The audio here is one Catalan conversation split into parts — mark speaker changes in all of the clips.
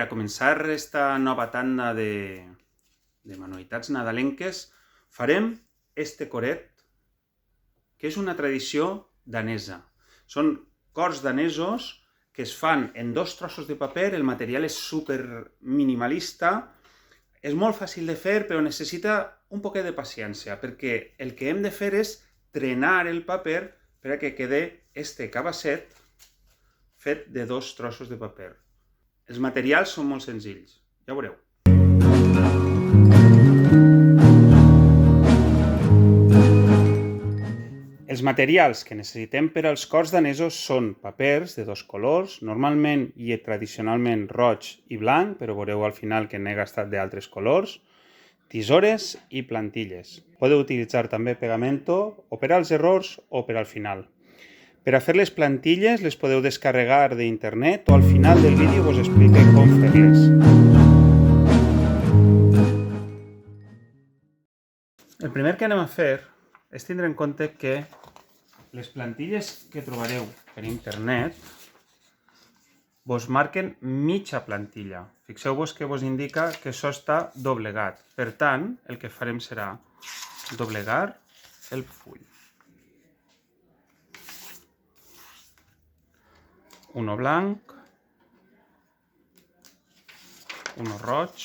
Speaker 1: a començar esta nova tanda de manualitats nadalenques, farem este coret, que és una tradició danesa. Són cors danesos que es fan en 2 trossos de paper, el material és super minimalista, és molt fàcil de fer, però necessita un poquet de paciència, perquè el que hem de fer és trenar el paper per a que quede este cabasset fet de 2 trossos de paper. Els materials són molt senzills, ja ho veureu. Els materials que necessitem per als cors danesos són papers de 2 colors, normalment i tradicionalment roig i blanc, però veureu al final que n'he gastat d'altres colors, tisores i plantilles. Podeu utilitzar també pegamento o per als errors o per al final. Per a fer les plantilles les podeu descarregar d'internet o al final del vídeo us explico com fer-les. El primer que anem a fer és tindre en compte que les plantilles que trobareu per internet vos marquen mitja plantilla. Fixeu-vos que vos indica que això està doblegat. Per tant, el que farem serà doblegar el full. Uno blanc, uno roig,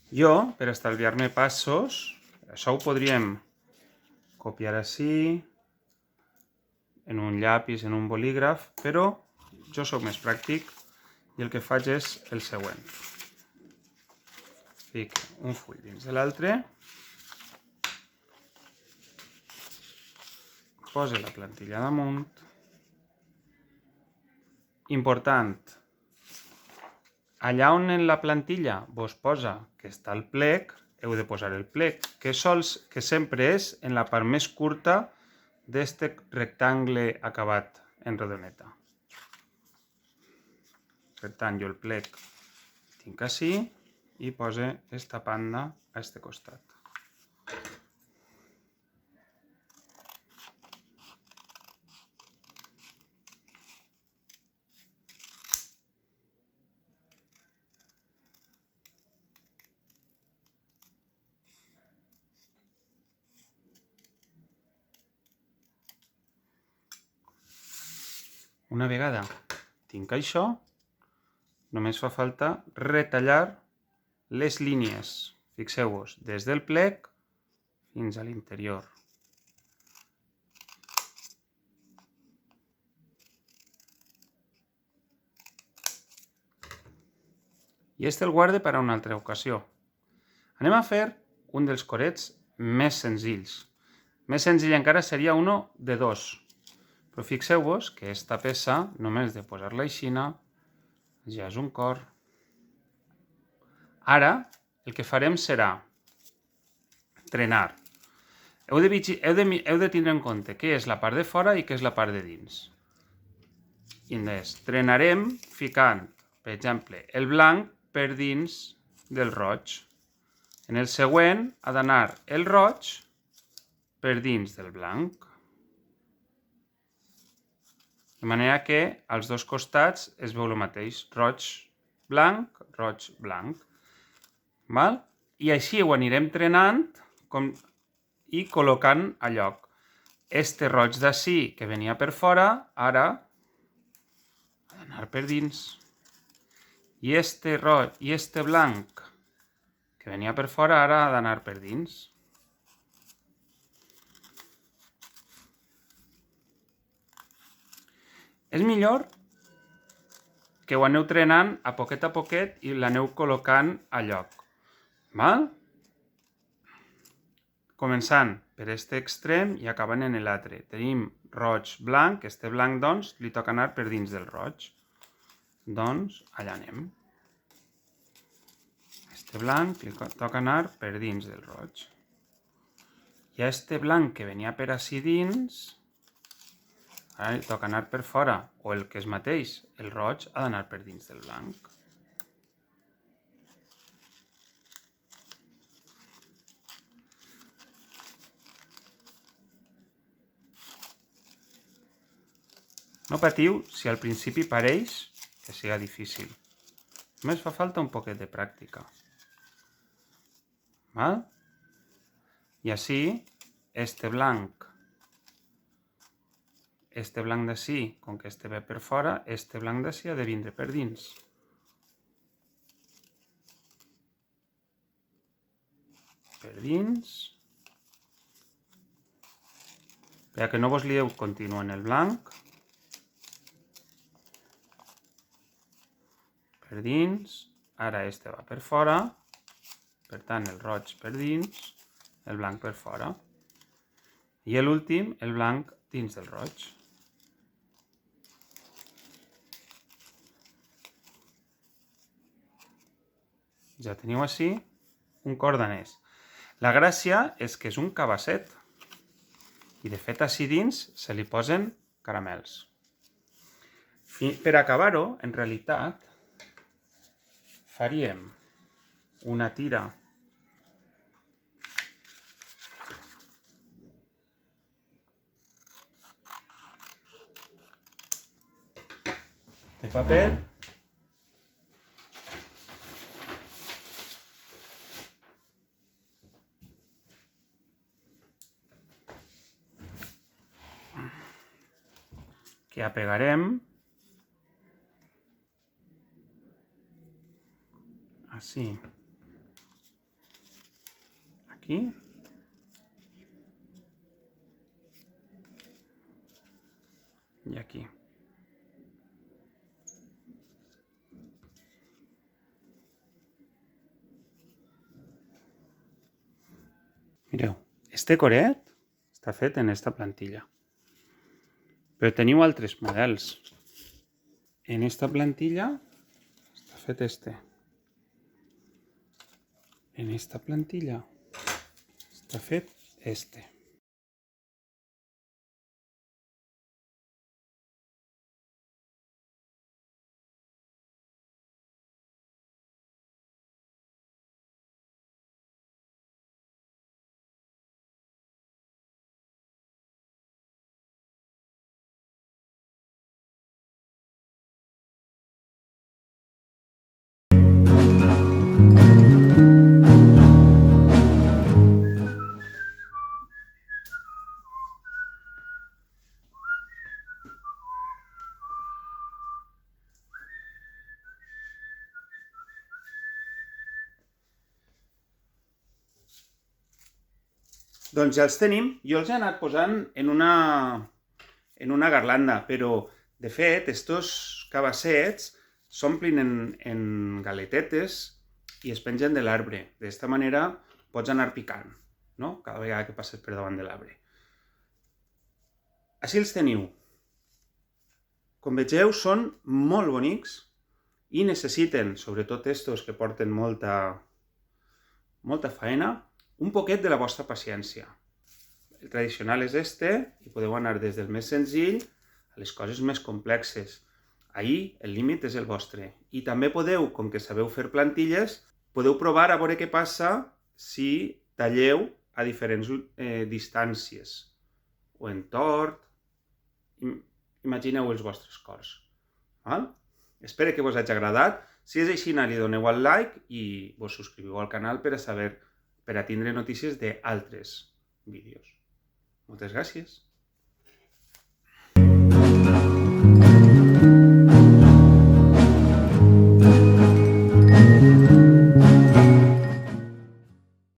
Speaker 1: jo, per estalviar-me passos, això ho podríem copiar així, en un llapis, en un bolígraf, però jo sóc més pràctic i el que faig és el següent. Fico un full dins de l'altre, poso la plantilla damunt. Important, allà on en la plantilla vos posa que està el plec, heu de posar el plec, que sempre és en la part més curta d'este rectangle acabat en rodoneta. Per tant, jo el plec tinc així i poso esta panda a este costat. Una vegada tinc això, només fa falta retallar les línies. Fixeu-vos, des del plec fins a l'interior. I este el guarde per a una altra ocasió. Anem a fer un dels corets més senzills. Més senzill encara seria uno de 2. Però fixeu-vos que aquesta peça, només de posar-la aixina, ja és un cor. Ara, el que farem serà trenar. Heu de tindre en compte què és la part de fora i què és la part de dins. I trenarem ficant, per exemple, el blanc per dins del roig. En el següent ha d'anar el roig per dins del blanc. De manera que als dos costats es veu el mateix, roig, blanc, blanc. Val? I així ho anirem trenant i col·locant a lloc. Este roig d'ací que venia per fora, ara ha d'anar per dins. I este roig i este blanc que venia per fora, ara ha d'anar per dins. És millor que ho aneu trenant a poquet i l'aneu col·locant a lloc. Val? Començant per este extrem i acabant en l'altre. Tenim roig, blanc, este blanc, doncs, li toca anar per dins del roig. Doncs, allà anem. Este blanc li toca anar per dins del roig. I a este blanc que venia per ací dins, ara li toca anar per fora, o el que és mateix, el roig ha d'anar per dins del blanc. No patiu si al principi pareix que siga difícil. Només fa falta un poquet de pràctica. Val? I així, este blanc d'ací, com que este ve per fora, este blanc d'ací ha de vindre per dins. Per dins. Per que no vos lieu continu en el blanc. Per dins. Ara este va per fora. Per tant, el roig per dins, el blanc per fora. I l'últim, el blanc dins del roig. Ja teniu així un cor danès. La gràcia és que és un cabasset. I de fet, així dins se li posen caramels. Per acabar-ho, en realitat, faríem una tira de paper que apegarem així, aquí, i aquí. Mireu, este coret està fet en esta plantilla. Però teniu altres models. En esta plantilla està fet este. En esta plantilla està fet este. Doncs ja els tenim. Jo els he anat posant en una garlanda, però, de fet, estos cabassets s'omplin en galetetes i es pengen de l'arbre. D'esta manera pots anar picant, no? Cada vegada que passes per davant de l'arbre. Així els teniu. Com vegeu, són molt bonics i necessiten, sobretot estos que porten molta faena, un poquet de la vostra paciència. El tradicional és este, i podeu anar des del més senzill a les coses més complexes. Ahí el límit és el vostre. I també podeu, com que sabeu fer plantilles, podeu provar a veure què passa si talleu a diferents distàncies. O en tort. Imagineu els vostres cors. Espero que vos hagi agradat. Si és així, li doneu al like i vos subscriviu al canal per a tindre notícies d'altres vídeos. Moltes gràcies.